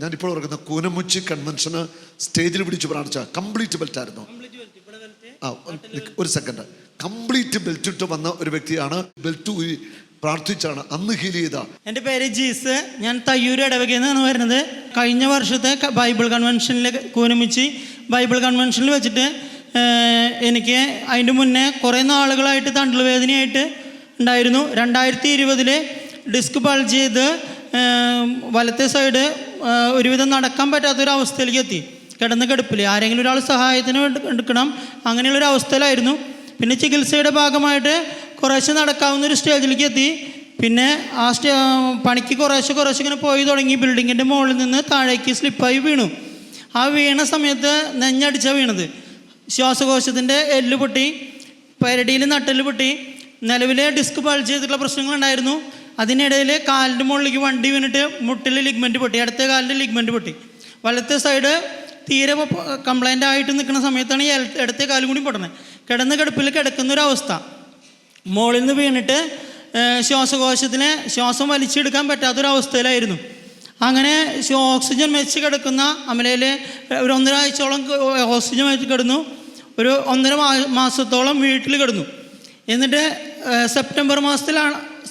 ഞാനിപ്പോൾ ഓർക്കുന്ന കൂനമുച്ചി കൺവെൻഷന് സ്റ്റേജിൽ പിടിച്ച് പ്രാർത്ഥിച്ച കംപ്ലീറ്റ് ബെൽറ്റ് ആയിരുന്നു. ഒരു സെക്കൻഡ്, കംപ്ലീറ്റ് ബെൽറ്റ് ഇട്ട് വന്ന ഒരു വ്യക്തിയാണ്. ബെൽറ്റ് പ്രാർത്ഥിച്ചാണ് അന്ന് ഹീൽ ചെയ്ത. എൻ്റെ പേര് ജീസ്, ഞാൻ തയ്യൂർ ഇടവകയിൽ നിന്നാണ് വരുന്നത്. കഴിഞ്ഞ വർഷത്തെ ബൈബിൾ കൺവെൻഷനിൽ കൂനമുച്ചി ബൈബിൾ കൺവെൻഷനിൽ വെച്ചിട്ട് എനിക്ക് അതിൻ്റെ മുന്നേ കുറേ നാളുകളായിട്ട് തണ്ടൽ വേദനയായിട്ട് ഉണ്ടായിരുന്നു. 2020 ഡിസ്ക് ബൾജ് ചെയ്ത് വലത്തെ സൈഡ് ഒരുവിധം നടക്കാൻ പറ്റാത്തൊരവസ്ഥയിലേക്ക് എത്തി. കിടന്ന് കിടപ്പിൽ ആരെങ്കിലും ഒരാൾ സഹായത്തിന് എടുക്കണം, അങ്ങനെയുള്ളൊരു അവസ്ഥയിലായിരുന്നു. പിന്നെ ചികിത്സയുടെ ഭാഗമായിട്ട് കുറേശ്ശെ നടക്കാവുന്നൊരു സ്റ്റേജിലേക്ക് എത്തി. പിന്നെ ആ പണിക്ക് കുറേശ്ശെ ഇങ്ങനെ പോയി തുടങ്ങി. ബിൽഡിങ്ങിൻ്റെ മുകളിൽ നിന്ന് താഴേക്ക് സ്ലിപ്പായി വീണു. ആ വീണ സമയത്ത് നെഞ്ഞടിച്ചാണ് വീണത്. ശ്വാസകോശത്തിൻ്റെ എല്ല് പൊട്ടി, പെരടിയിൽ നട്ടെല്ല് പൊട്ടി. നിലവിലെ ഡിസ്ക് ബൾജ് ചെയ്തിട്ടുള്ള പ്രശ്നങ്ങളുണ്ടായിരുന്നു. അതിനിടയിൽ കാലിൻ്റെ മുകളിലേക്ക് വണ്ടി വീണിട്ട് മുട്ടിൽ ലിഗ്മെൻറ്റ് പൊട്ടി, അടുത്ത കാലിൻ്റെ ലിഗ്മെൻറ്റ് പൊട്ടി. വലത്തെ സൈഡ് തീരെ കംപ്ലൈൻ്റ് ആയിട്ട് നിൽക്കുന്ന സമയത്താണ് ഈ ഇടത്തെ കാലും കൂടി പൊട്ടണത്. കിടന്ന് കിടപ്പിൽ കിടക്കുന്നൊരവസ്ഥ. മുകളിൽ നിന്ന് വീണിട്ട് ശ്വാസകോശത്തിന് ശ്വാസം വലിച്ചെടുക്കാൻ പറ്റാത്തൊരവസ്ഥയിലായിരുന്നു. അങ്ങനെ ഓക്സിജൻ വെച്ച് കിടക്കുന്ന അമലയിൽ ഒരു 1.5 ആഴ്ചയോളം ഓക്സിജൻ വെച്ച് കിടന്നു. ഒരു 1.5 മാസത്തോളം വീട്ടിൽ കിടന്നു. എന്നിട്ട്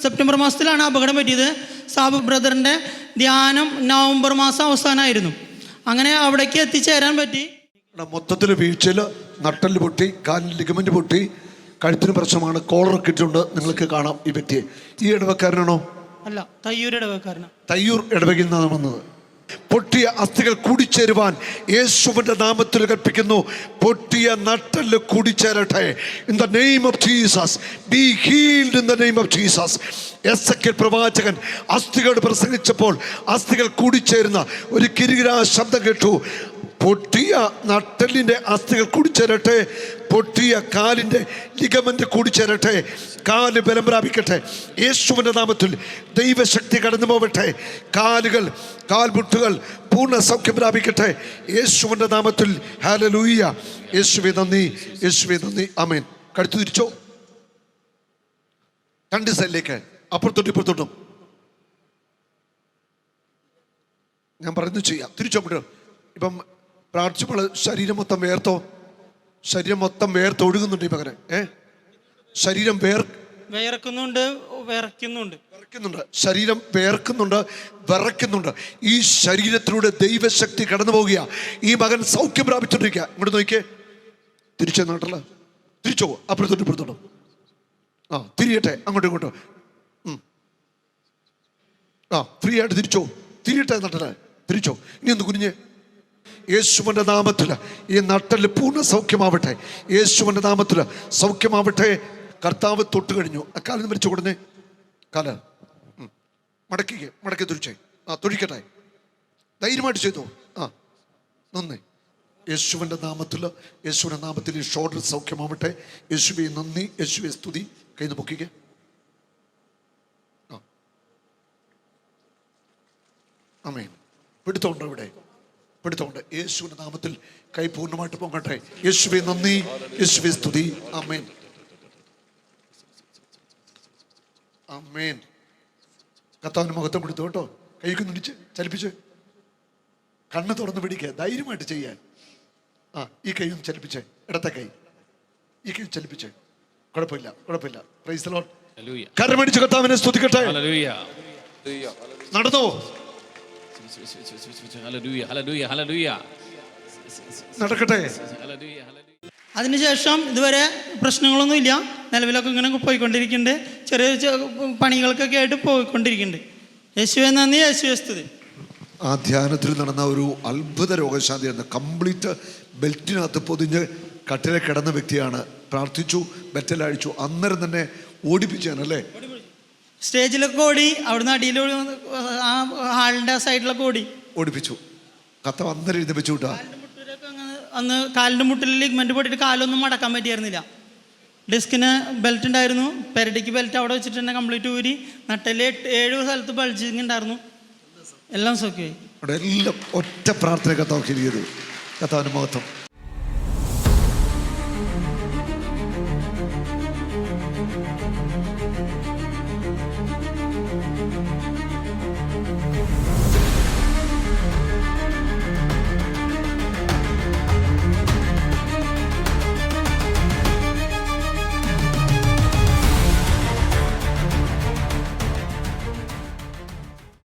സെപ്റ്റംബർ മാസത്തിലാണ് അപകടം പറ്റിയത്. സാബു ബ്രദറിൻ്റെ ധ്യാനം നവംബർ മാസം അവസാനമായിരുന്നു. അങ്ങനെ അവിടേക്ക് എത്തിച്ചേരാൻ പറ്റി. മൊത്തത്തിൽ വീഴ്ചയിൽ നട്ടല് പൊട്ടി, കാലിൽ ലിഗമെന്റ് പൊട്ടി, കഴുത്തിന് പ്രശ്നമാണ്, കോളറൊക്കെ ഇട്ടുണ്ട്. നിങ്ങൾക്ക് കാണാം ഈ വ്യക്തിയെ. ഈ ഇടവക്കാരനാണോ? അല്ല, തയ്യൂർ ഇടവക്കാരനാണ്. തയ്യൂർ ഇടവകയിൽ നിന്നാണ് വന്നത്. പൊട്ടിയ അസ്ഥികൾ കൂടിച്ചേരുവാൻ യേശുവിന്റെ നാമത്തിൽ കൽപ്പിക്കുന്നു. പൊട്ടിയ നട്ടല് കൂടിച്ചേരട്ടെ. In the name of Jesus be healed in the name of Jesus. എസെക്കിയേൽ പ്രവാചകൻ അസ്ഥികളോട് പ്രസംഗിച്ചപ്പോൾ അസ്ഥികൾ കൂടിച്ചേരുന്ന ഒരു കിരികിരാ ശബ്ദം കേട്ടു. പൊട്ടിയ നട്ടലിൻ്റെ അസ്ഥികൾ കൂടിച്ചേരട്ടെ, പൊട്ടിയ കാലിൻ്റെ ലിഗമെന്റ് കൂടിച്ചേരട്ടെ, കാല് ബലം പ്രാപിക്കട്ടെ. യേശുവിൻ്റെ നാമത്തിൽ ദൈവശക്തി കടന്നു പോവട്ടെ. കാൽമുട്ടുകൾ പൂർണ്ണ സൗഖ്യം പ്രാപിക്കട്ടെ യേശുവിൻ്റെ നാമത്തിൽ. ഹല്ലേലൂയ. യേശുവേ നന്ദി, യേശുവേ നന്ദി. ആമേൻ. കഴുത്ത് തിരിച്ചോ, 2 സൈഡിലേക്ക്, അപ്പുറത്തോട്ടും ഇപ്പുറത്തോട്ടും. ഞാൻ പറയുന്നത് ചെയ്യാം. തിരിച്ചോ. ഇപ്പം പ്രാർത്ഥിച്ചപ്പോൾ ശരീരം മൊത്തം വേർത്തോ? ശരീരം മൊത്തം വേർത്തൊഴുകുന്നുണ്ട് ഈ പകരം. ശരീരം വിറയ്ക്കുന്നുണ്ട്. ശരീരം വേർക്കുന്നുണ്ട്, വിറയ്ക്കുന്നുണ്ട്. ഈ ശരീരത്തിലൂടെ ദൈവശക്തി കടന്നു പോകുക. ഈ മകൻ സൗഖ്യം പ്രാപിച്ചോണ്ടിരിക്കുക. ഇങ്ങോട്ട് നോക്കിയേ. തിരിച്ചോ നാട്ടില്, തിരിച്ചോ, അപ്പുറത്തോട്ട് ഇപ്പുറത്തോട്ടോ. തിരിയട്ടെ, അങ്ങോട്ടും ഇങ്ങോട്ടോ. ഫ്രീ ആയിട്ട് തിരിച്ചോ, തിരിയട്ടെ നാട്ടില്, തിരിച്ചോ. ഇനി ഒന്ന് കുനിഞ്ഞ്. യേശുവിൻ്റെ നാമത്തിൽ ഈ നട്ടല് പൂർണ്ണ സൗഖ്യമാവട്ടെ. യേശുവിൻ്റെ നാമത്തിൽ സൗഖ്യമാവട്ടെ. കർത്താവ് തൊട്ട് കഴിഞ്ഞു. അക്കാലം വരച്ചു കൊടുന്നേ. കാല മടക്കി തുരിച്ചേ. തൊഴിക്കട്ടെ. ധൈര്യമായിട്ട് ചെയ്തോ. നന്ദി. യേശുവിൻ്റെ നാമത്തിൽ ഈ ഷോൾഡർ സൗഖ്യമാവട്ടെ. യേശുവേ നന്ദി, യേശുവേ സ്തുതി. കൈന്ന് പൊക്കിക്കേ. ആമേൻ. പിടുത്തോണ്ട് ഇവിടെ, പിടുത്തോണ്ട്. യേശുവിൻ്റെ നാമത്തിൽ കൈ പൂർണ്ണമായിട്ട് പൊങ്ങട്ടെ. യേശുവേ നന്ദി, യേശുവേ സ്തുതി. ആമേൻ, ആമേൻ. കർത്താവിന് മഹത്വം കൊടുത്തു കേട്ടോ. കൈക്ക് നിടിച്ച് ചലിപ്പിച്ച്, കണ്ണ് തുറന്ന് പിടിക്കുക, ധൈര്യമായിട്ട് ചെയ്യാൻ. ഈ കൈ ഒന്ന് ചലിപ്പിച്ചേ, ഇടത്തെ കൈ. ഈ കൈ ചലിപ്പിച്ചേ. കുഴപ്പമില്ല. Praise the Lord. കരമടിച്ച് കർത്താവിനെ സ്തുതിക്കട്ടെ. നടന്നോ. നടക്കട്ടെ. അതിനുശേഷം ഇതുവരെ പ്രശ്നങ്ങളൊന്നുമില്ല. നിലവിലൊക്കെ ഇങ്ങനെ പോയിക്കൊണ്ടിരിക്കുന്നുണ്ട്. ചെറിയ പണികൾക്കൊക്കെ ആയിട്ട് പോയിക്കൊണ്ടിരിക്കുന്നുണ്ട്. യേശുവേ നന്ദി, യേശുവേ സ്തുതി. ആ ധ്യാനത്തിൽ നടന്ന ഒരു അത്ഭുത രോഗശാന്തിയായിരുന്നു. കംപ്ലീറ്റ് ബെൽറ്റിനകത്ത് പൊതിഞ്ഞ് കട്ടിലെ കിടന്ന വ്യക്തിയാണ്. പ്രാർത്ഥിച്ചു, ബെറ്റലഴിച്ചു, അന്നേരം തന്നെ ഓടിപ്പിച്ചാണല്ലേ. സ്റ്റേജിലൊക്കെ ഓടി, അവിടുന്ന് അടിയിൽ ആ ഹാളിൻ്റെ സൈഡിലൊക്കെ ഓടിപ്പിച്ചു. കർത്താവ് അന്നേരം എഴുതിപ്പിച്ചു വിട്ടാ. അന്ന് കാലിൻ്റെ മുട്ടിൽ ലിഗ്മെന്റ് പൊട്ടിയിട്ട് കാലൊന്നും മടക്കാൻ പറ്റിയായിരുന്നില്ല. ഡിസ്കിന് ബെൽറ്റ് ഉണ്ടായിരുന്നു. പെരടിക്ക് ബെൽറ്റ് അവിടെ വെച്ചിട്ട് തന്നെ കംപ്ലീറ്റ് ഊരി. നട്ടല് 7 സ്ഥലത്ത് ബൾജിങ് ഉണ്ടായിരുന്നു. എല്ലാം സൗഖ്യമായി. എല്ലാം ഒറ്റ പ്രാർത്ഥന കർത്താവ് ചെയ്തു. കർത്താവിൻ്റെ മഹത്വം.